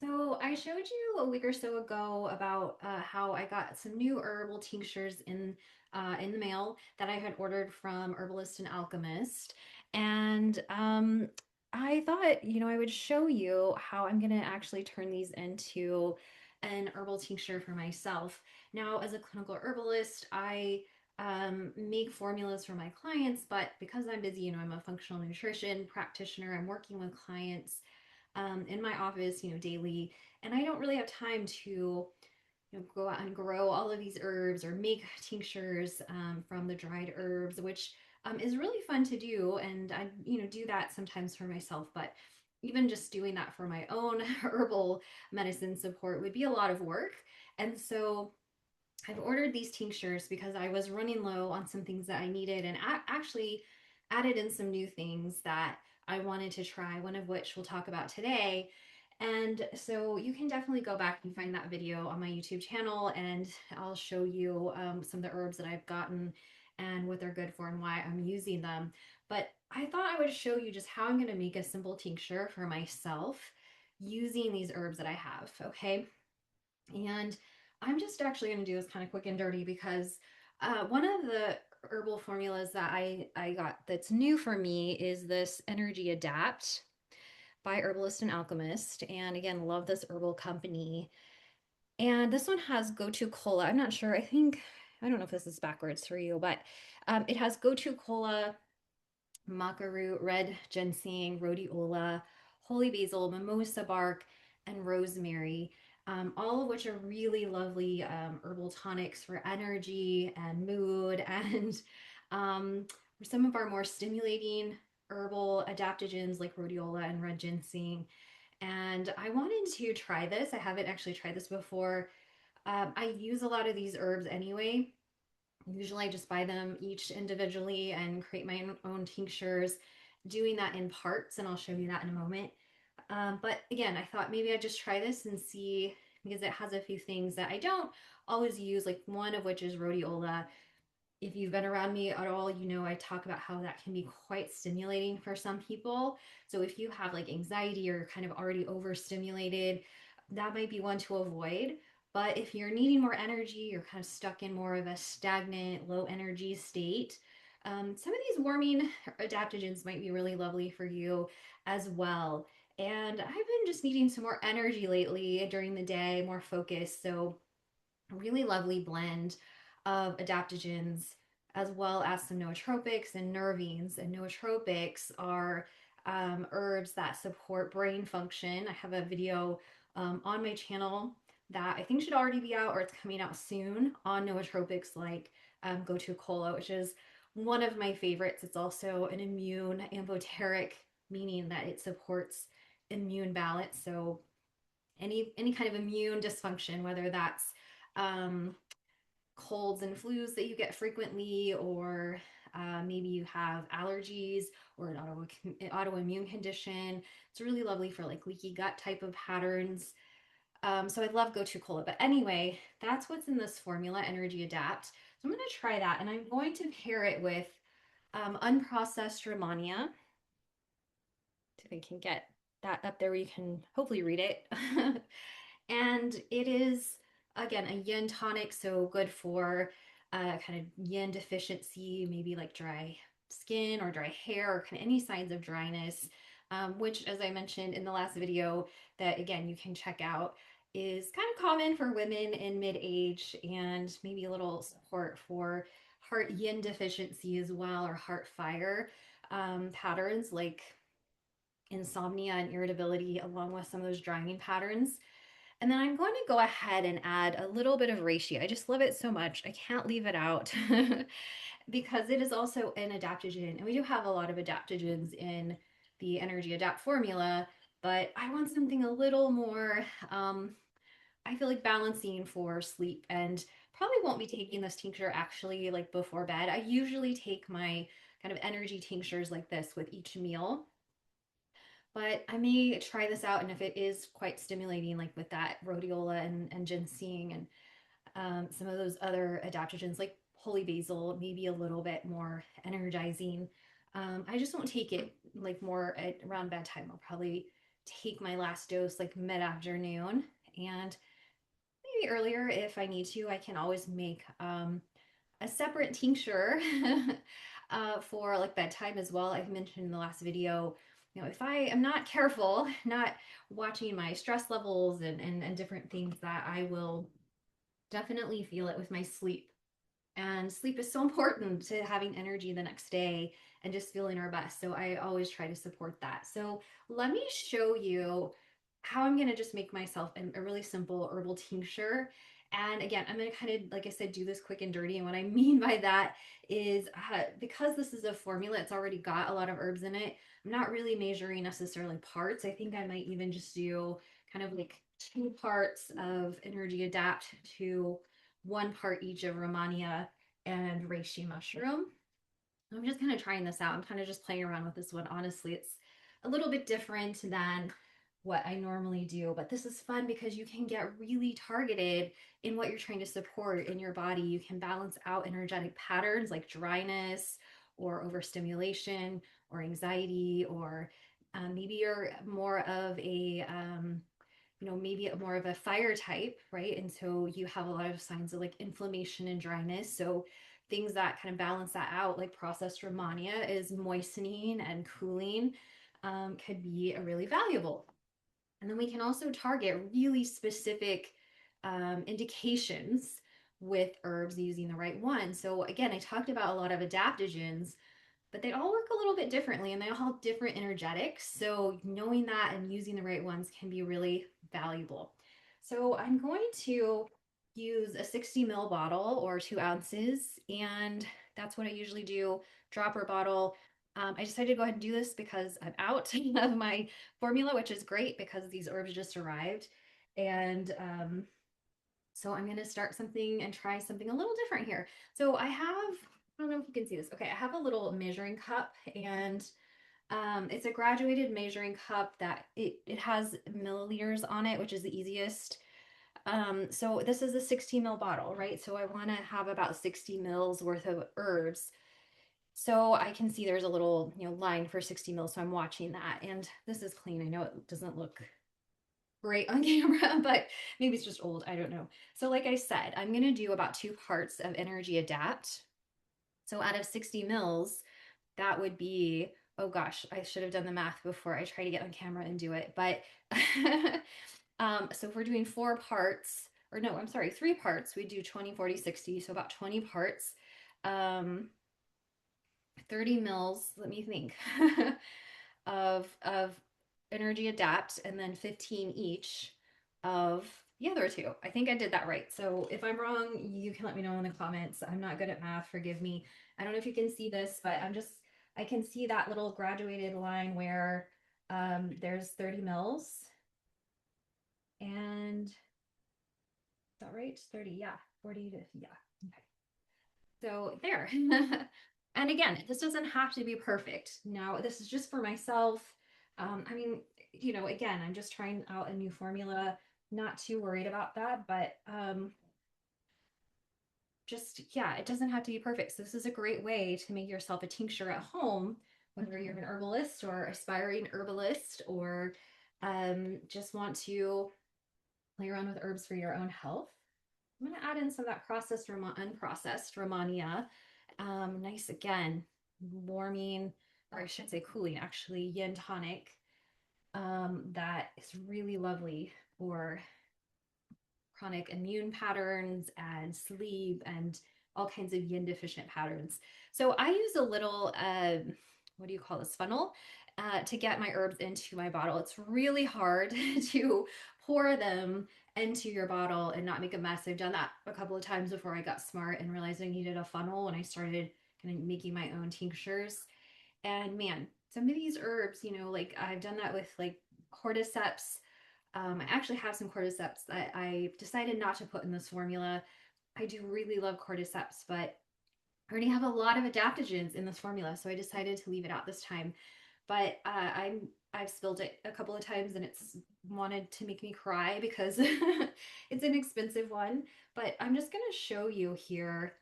So I showed you a week or so ago about how I got some new herbal tinctures in the mail that I had ordered from Herbalist and Alchemist, and I thought I would show you how I'm gonna actually turn these into an herbal tincture for myself. Now, as a clinical herbalist, I make formulas for my clients, but because I'm busy, I'm a functional nutrition practitioner. I'm working with clients in my office, daily. And I don't really have time to, go out and grow all of these herbs or make tinctures from the dried herbs, which is really fun to do. And I, do that sometimes for myself, but even just doing that for my own herbal medicine support would be a lot of work. And so I've ordered these tinctures because I was running low on some things that I needed and actually added in some new things that I wanted to try, one of which we'll talk about today. And so you can definitely go back and find that video on my YouTube channel, and I'll show you some of the herbs that I've gotten and what they're good for and why I'm using them. But I thought I would show you just how I'm going to make a simple tincture for myself using these herbs that I have, okay? And I'm just actually going to do this kind of quick and dirty because one of the herbal formulas that I got that's new for me is this Energy Adapt by Herbalist and Alchemist. And again, love this herbal company. And this one has Go-To Cola. I'm not sure. I don't know if this is backwards for you, but it has Go-To Cola, maca root, red ginseng, rhodiola, holy basil, mimosa bark, and rosemary, all of which are really lovely herbal tonics for energy and mood and some of our more stimulating herbal adaptogens like rhodiola and red ginseng. And I wanted to try this. I haven't actually tried this before. I use a lot of these herbs anyway. Usually I just buy them each individually and create my own tinctures, doing that in parts, and I'll show you that in a moment. But again, I thought maybe I'd just try this and see because it has a few things that I don't always use, like one of which is rhodiola. If you've been around me at all, I talk about how that can be quite stimulating for some people. So if you have like anxiety or kind of already overstimulated, that might be one to avoid. But if you're needing more energy, you're kind of stuck in more of a stagnant, low energy state, some of these warming adaptogens might be really lovely for you as well. And I've been just needing some more energy lately during the day, more focus. So a really lovely blend of adaptogens as well as some nootropics and nervines. And nootropics are herbs that support brain function. I have a video on my channel that I think should already be out or it's coming out soon on nootropics like Go-To Cola, which is one of my favorites. It's also an immune amphoteric, meaning that it supports immune balance. So any kind of immune dysfunction, whether that's um, colds and flus that you get frequently, or maybe you have allergies or an autoimmune condition. It's really lovely for like leaky gut type of patterns. So I love Go-To Cola. But anyway, that's what's in this formula, Energy Adapt. So I'm going to try that and I'm going to pair it with unprocessed Romania. See if I can get that up there where you can hopefully read it. And it is, again, a yin tonic, so good for kind of yin deficiency, maybe like dry skin or dry hair or kind of any signs of dryness, which, as I mentioned in the last video, that again, you can check out, is kind of common for women in mid age and maybe a little support for heart yin deficiency as well, or heart fire patterns like insomnia and irritability, along with some of those drying patterns. And then I'm going to go ahead and add a little bit of reishi. I just love it so much. I can't leave it out because it is also an adaptogen. And we do have a lot of adaptogens in the Energy Adapt formula, but I want something a little more, I feel like balancing for sleep, and probably won't be taking this tincture actually like before bed. I usually take my kind of energy tinctures like this with each meal, but I may try this out, and if it is quite stimulating, like with that rhodiola and ginseng and some of those other adaptogens like holy basil, maybe a little bit more energizing. I just won't take it like more around bedtime. I'll probably take my last dose like mid-afternoon, and maybe earlier if I need to. I can always make a separate tincture for like bedtime as well. I've mentioned in the last video, if I am not careful, not watching my stress levels and different things, that I will definitely feel it with my sleep. And sleep is so important to having energy the next day and just feeling our best. So I always try to support that. So let me show you how I'm going to just make myself a really simple herbal tincture. And again, I'm going to kind of, like I said, do this quick and dirty. And what I mean by that is because this is a formula, it's already got a lot of herbs in it. I'm not really measuring necessarily parts. I think I might even just do kind of like 2 parts of energy adapt to 1 part each of Romania and reishi mushroom. I'm just kind of trying this out. I'm kind of just playing around with this one. Honestly, it's a little bit different than what I normally do, but this is fun because you can get really targeted in what you're trying to support in your body. You can balance out energetic patterns like dryness or overstimulation or anxiety, or maybe you're more of a maybe more of a fire type, right? And so you have a lot of signs of like inflammation and dryness. So things that kind of balance that out, like processed Romania is moistening and cooling, could be a really valuable. And then we can also target really specific indications with herbs using the right one. So again, I talked about a lot of adaptogens, but they all work a little bit differently and they all have different energetics. So knowing that and using the right ones can be really valuable. So I'm going to use a 60 ml bottle or 2 ounces, and that's what I usually do. Dropper bottle. I decided to go ahead and do this because I'm out of my formula, which is great because these herbs just arrived. And so I'm going to start something and try something a little different here. So I don't know if you can see this. Okay, I have a little measuring cup, and it's a graduated measuring cup that it has milliliters on it, which is the easiest. So this is a 60 ml bottle, right? So I want to have about 60 mils worth of herbs. So I can see there's a little, line for 60 mils. So I'm watching that, and this is clean. I know it doesn't look great on camera, but maybe it's just old. I don't know. So like I said, I'm going to do about 2 parts of energy adapt. So out of 60 mils, that would be, oh gosh, I should have done the math before I try to get on camera and do it. But so if we're doing 4 parts, or no, I'm sorry, 3 parts, we do 20, 40, 60. So about 20 parts. 30 mils, let me think, of energy adapt, and then 15 each of the other two. I think I did that right. So if I'm wrong, you can let me know in the comments. I'm not good at math, forgive me. I don't know if you can see this, but I can see that little graduated line where there's 30 mils. And is that right? 30, yeah. 40 to, yeah. Okay. So there. And again, this doesn't have to be perfect. Now, this is just for myself. I mean, again, I'm just trying out a new formula, not too worried about that, but just, yeah, it doesn't have to be perfect. So this is a great way to make yourself a tincture at home, whether you're an herbalist or aspiring herbalist, or just want to play around with herbs for your own health. I'm going to add in some of that unprocessed Romania. Nice, again, warming, or I should say cooling, actually, yin tonic. That is really lovely for chronic immune patterns and sleep and all kinds of yin deficient patterns. So I use a little, what do you call this, funnel to get my herbs into my bottle. It's really hard to pour them into your bottle and not make a mess. I've done that a couple of times before I got smart and realized I needed a funnel when I started kind of making my own tinctures. And man, some of these herbs, like I've done that with like cordyceps. I actually have some cordyceps that I decided not to put in this formula. I do really love cordyceps, but I already have a lot of adaptogens in this formula, so I decided to leave it out this time. But I've spilled it a couple of times, and it's wanted to make me cry because it's an expensive one. But I'm just going to show you here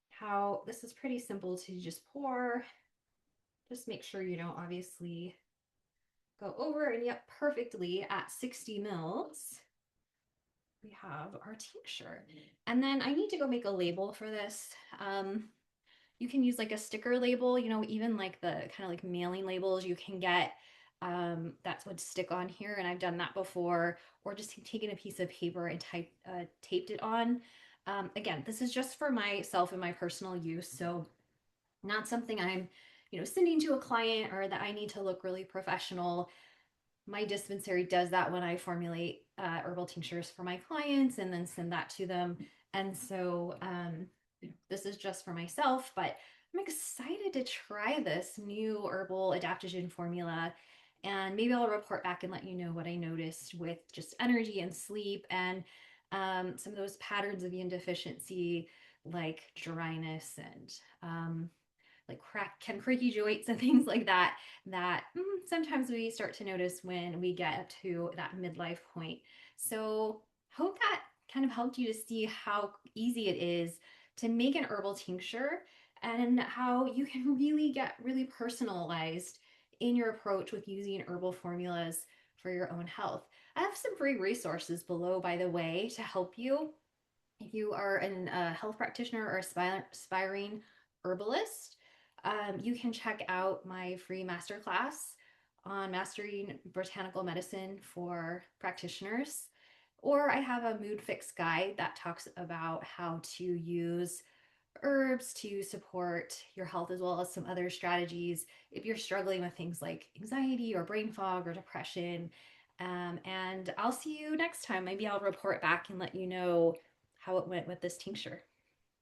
how this is pretty simple to just pour. Just make sure you don't obviously go over, and yep, perfectly at 60 mils. We have our tincture. And then I need to go make a label for this. You can use like a sticker label, even like the kind of like mailing labels you can get, that's what stick on here. And I've done that before, or just taken a piece of paper and taped it on. Again, this is just for myself and my personal use. So not something I'm, sending to a client or that I need to look really professional. My dispensary does that when I formulate herbal tinctures for my clients and then send that to them. And so this is just for myself, but I'm excited to try this new herbal adaptogen formula. And maybe I'll report back and let you know what I noticed with just energy and sleep and some of those patterns of immune deficiency, like dryness and like creaky joints and things like that sometimes we start to notice when we get to that midlife point. So hope that kind of helped you to see how easy it is to make an herbal tincture and how you can really get really personalized in your approach with using herbal formulas for your own health. I have some free resources below, by the way, to help you if you are a health practitioner or aspiring herbalist. You can check out my free masterclass on mastering botanical medicine for practitioners. Or I have a mood fix guide that talks about how to use herbs to support your health, as well as some other strategies if you're struggling with things like anxiety or brain fog or depression. And I'll see you next time. Maybe I'll report back and let you know how it went with this tincture.